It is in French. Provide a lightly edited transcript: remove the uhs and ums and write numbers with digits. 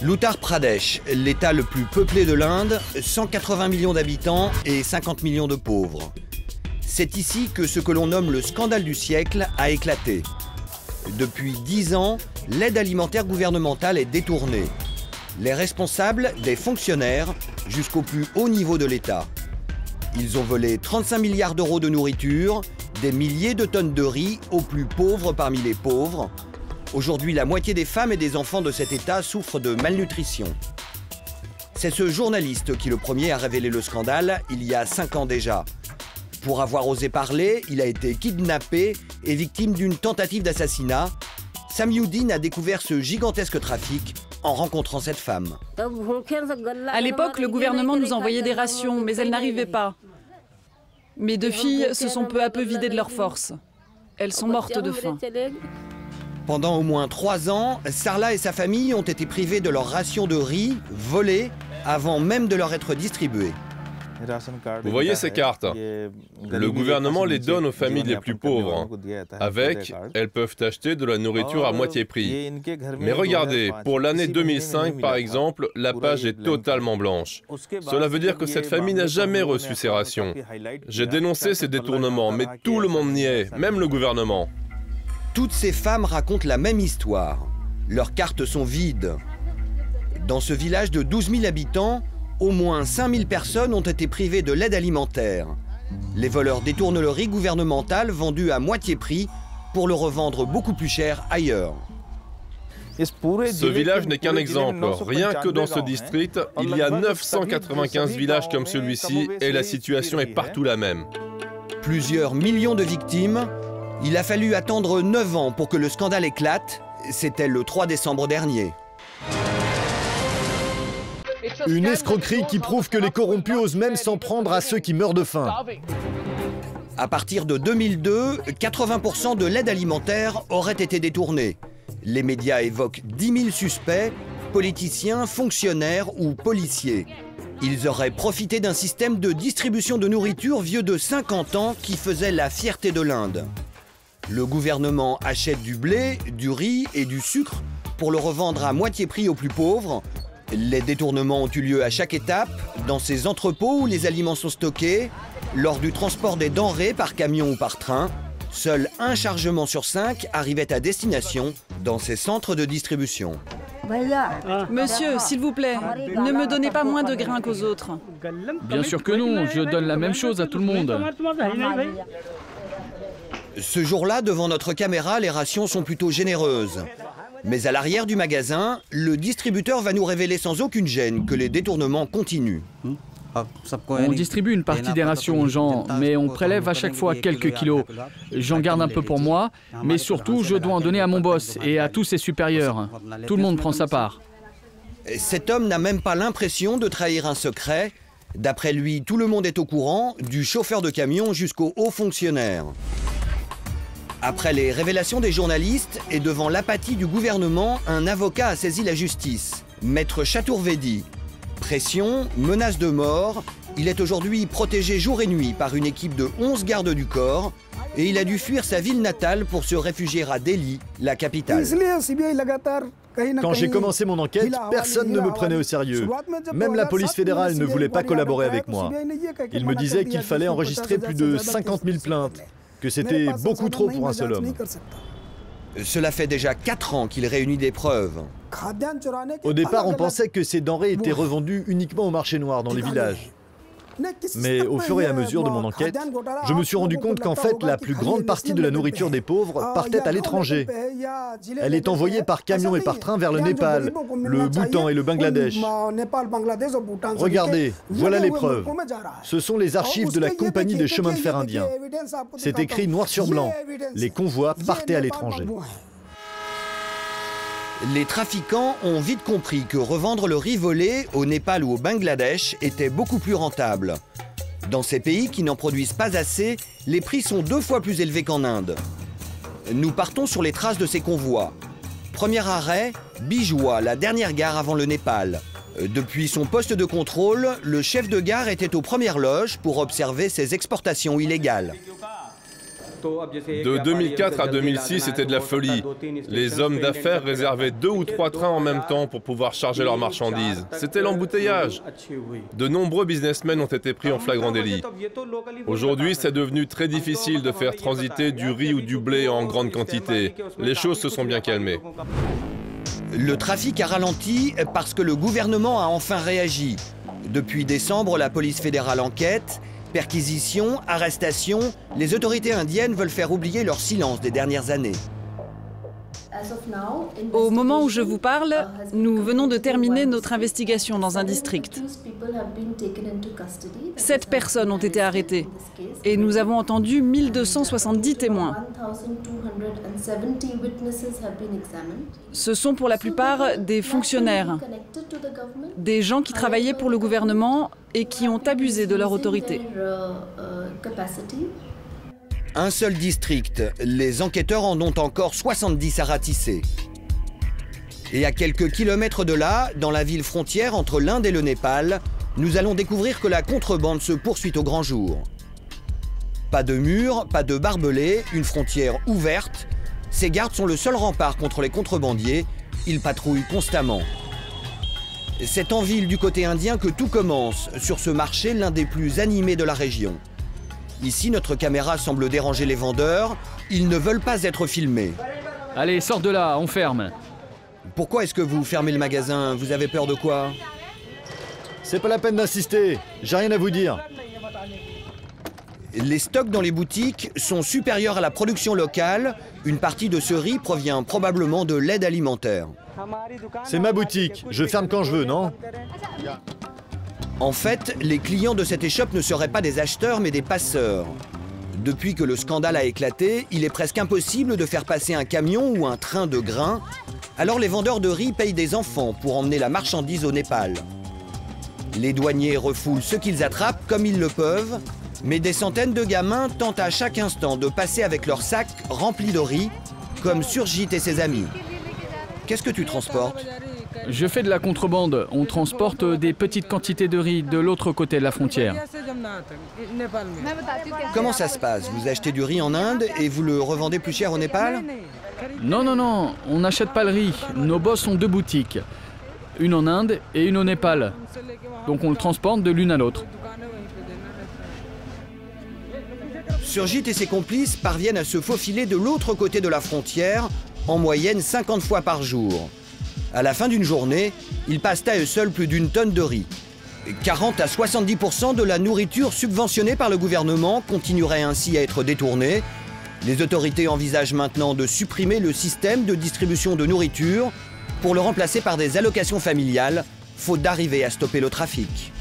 L'Uttar Pradesh, l'État le plus peuplé de l'Inde, 180 millions d'habitants et 50 millions de pauvres. C'est ici que ce que l'on nomme le scandale du siècle a éclaté. Depuis 10 ans, l'aide alimentaire gouvernementale est détournée. Les responsables, des fonctionnaires, jusqu'au plus haut niveau de l'État. Ils ont volé 35 milliards d'euros de nourriture, des milliers de tonnes de riz aux plus pauvres parmi les pauvres. Aujourd'hui, la moitié des femmes et des enfants de cet État souffrent de malnutrition. C'est ce journaliste qui le premier a révélé le scandale il y a 5 ans déjà. Pour avoir osé parler, il a été kidnappé et victime d'une tentative d'assassinat. Samiuddin a découvert ce gigantesque trafic en rencontrant cette femme. À l'époque, le gouvernement nous envoyait des rations, mais elles n'arrivaient pas. Mes 2 filles se sont peu à peu vidées de leurs forces. Elles sont mortes de faim. Pendant au moins 3 ans, Sarla et sa famille ont été privés de leur ration de riz, volée, avant même de leur être distribuée. Vous voyez ces cartes? Le gouvernement les donne aux familles les plus pauvres. Avec, elles peuvent acheter de la nourriture à moitié prix. Mais regardez, pour l'année 2005 par exemple, la page est totalement blanche. Cela veut dire que cette famille n'a jamais reçu ces rations. J'ai dénoncé ces détournements, mais tout le monde n'y est, même le gouvernement. Toutes ces femmes racontent la même histoire. Leurs cartes sont vides. Dans ce village de 12 000 habitants, au moins 5 000 personnes ont été privées de l'aide alimentaire. Les voleurs détournent le riz gouvernemental vendu à moitié prix pour le revendre beaucoup plus cher ailleurs. Ce village n'est qu'un exemple. Rien que dans ce district, il y a 995 villages comme celui-ci et la situation est partout la même. Plusieurs millions de victimes. Il a fallu attendre 9 ans pour que le scandale éclate. C'était le 3 décembre dernier. Une escroquerie qui prouve que les corrompus osent même s'en prendre à ceux qui meurent de faim. À partir de 2002, 80% de l'aide alimentaire aurait été détournée. Les médias évoquent 10 000 suspects, politiciens, fonctionnaires ou policiers. Ils auraient profité d'un système de distribution de nourriture vieux de 50 ans qui faisait la fierté de l'Inde. Le gouvernement achète du blé, du riz et du sucre pour le revendre à moitié prix aux plus pauvres. Les détournements ont eu lieu à chaque étape, dans ces entrepôts où les aliments sont stockés, lors du transport des denrées par camion ou par train. Seul un chargement sur 5 arrivait à destination dans ces centres de distribution. Monsieur, s'il vous plaît, ne me donnez pas moins de grains qu'aux autres. Bien sûr que non, je donne la même chose à tout le monde. Ce jour-là, devant notre caméra, les rations sont plutôt généreuses. Mais à l'arrière du magasin, le distributeur va nous révéler sans aucune gêne que les détournements continuent. On distribue une partie des rations aux gens, mais on prélève à chaque fois quelques kilos. J'en garde un peu pour moi, mais surtout, je dois en donner à mon boss et à tous ses supérieurs. Tout le monde prend sa part. Cet homme n'a même pas l'impression de trahir un secret. D'après lui, tout le monde est au courant, du chauffeur de camion jusqu'aux hauts fonctionnaires. Après les révélations des journalistes et devant l'apathie du gouvernement, un avocat a saisi la justice, Maître Chaturvedi. Pression, menace de mort, il est aujourd'hui protégé jour et nuit par une équipe de 11 gardes du corps et il a dû fuir sa ville natale pour se réfugier à Delhi, la capitale. Quand j'ai commencé mon enquête, personne ne me prenait au sérieux. Même la police fédérale ne voulait pas collaborer avec moi. Ils me disaient qu'il fallait enregistrer plus de 50 000 plaintes, que c'était beaucoup trop pour un seul homme. Cela fait déjà 4 ans qu'il réunit des preuves. Au départ, on pensait que ces denrées étaient revendues uniquement au marché noir dans les villages. Mais au fur et à mesure de mon enquête, je me suis rendu compte qu'en fait, la plus grande partie de la nourriture des pauvres partait à l'étranger. Elle est envoyée par camion et par train vers le Népal, le Bhoutan et le Bangladesh. Regardez, voilà les preuves. Ce sont les archives de la Compagnie des chemins de fer indiens. C'est écrit noir sur blanc. Les convois partaient à l'étranger. Les trafiquants ont vite compris que revendre le riz volé au Népal ou au Bangladesh était beaucoup plus rentable. Dans ces pays qui n'en produisent pas assez, les prix sont 2 fois plus élevés qu'en Inde. Nous partons sur les traces de ces convois. Premier arrêt, Bijoua, la dernière gare avant le Népal. Depuis son poste de contrôle, le chef de gare était aux premières loges pour observer ces exportations illégales. De 2004 à 2006, c'était de la folie. Les hommes d'affaires réservaient 2 ou 3 trains en même temps pour pouvoir charger leurs marchandises. C'était l'embouteillage. De nombreux businessmen ont été pris en flagrant délit. Aujourd'hui, c'est devenu très difficile de faire transiter du riz ou du blé en grande quantité. Les choses se sont bien calmées. Le trafic a ralenti parce que le gouvernement a enfin réagi. Depuis décembre, la police fédérale enquête. Perquisitions, arrestations, les autorités indiennes veulent faire oublier leur silence des dernières années. Au moment où je vous parle, nous venons de terminer notre investigation dans un district. 7 personnes ont été arrêtées et nous avons entendu 1270 témoins. Ce sont pour la plupart des fonctionnaires, des gens qui travaillaient pour le gouvernement et qui ont abusé de leur autorité. Un seul district, les enquêteurs en ont encore 70 à ratisser. Et à quelques kilomètres de là, dans la ville frontière entre l'Inde et le Népal, nous allons découvrir que la contrebande se poursuit au grand jour. Pas de mur, pas de barbelés, une frontière ouverte. Ces gardes sont le seul rempart contre les contrebandiers. Ils patrouillent constamment. C'est en ville du côté indien que tout commence, sur ce marché l'un des plus animés de la région. Ici, notre caméra semble déranger les vendeurs. Ils ne veulent pas être filmés. Allez, sors de là, on ferme. Pourquoi est-ce que vous fermez le magasin? Vous avez peur de quoi? C'est pas la peine d'insister, j'ai rien à vous dire. Les stocks dans les boutiques sont supérieurs à la production locale. Une partie de ce riz provient probablement de l'aide alimentaire. C'est ma boutique, je ferme quand je veux, non? En fait, les clients de cette échoppe ne seraient pas des acheteurs, mais des passeurs. Depuis que le scandale a éclaté, il est presque impossible de faire passer un camion ou un train de grains. Alors les vendeurs de riz payent des enfants pour emmener la marchandise au Népal. Les douaniers refoulent ce qu'ils attrapent comme ils le peuvent, mais des centaines de gamins tentent à chaque instant de passer avec leurs sacs remplis de riz, comme Surjit et ses amis. Qu'est-ce que tu transportes? Je fais de la contrebande. On transporte des petites quantités de riz de l'autre côté de la frontière. Comment ça se passe? Vous achetez du riz en Inde et vous le revendez plus cher au Népal? Non, on n'achète pas le riz. Nos boss ont 2 boutiques. Une en Inde et une au Népal. Donc on le transporte de l'une à l'autre. Surjit et ses complices parviennent à se faufiler de l'autre côté de la frontière, en moyenne 50 fois par jour. À la fin d'une journée, ils passent à eux seuls plus d'1 tonne de riz. 40 à 70% de la nourriture subventionnée par le gouvernement continuerait ainsi à être détournée. Les autorités envisagent maintenant de supprimer le système de distribution de nourriture pour le remplacer par des allocations familiales, faute d'arriver à stopper le trafic.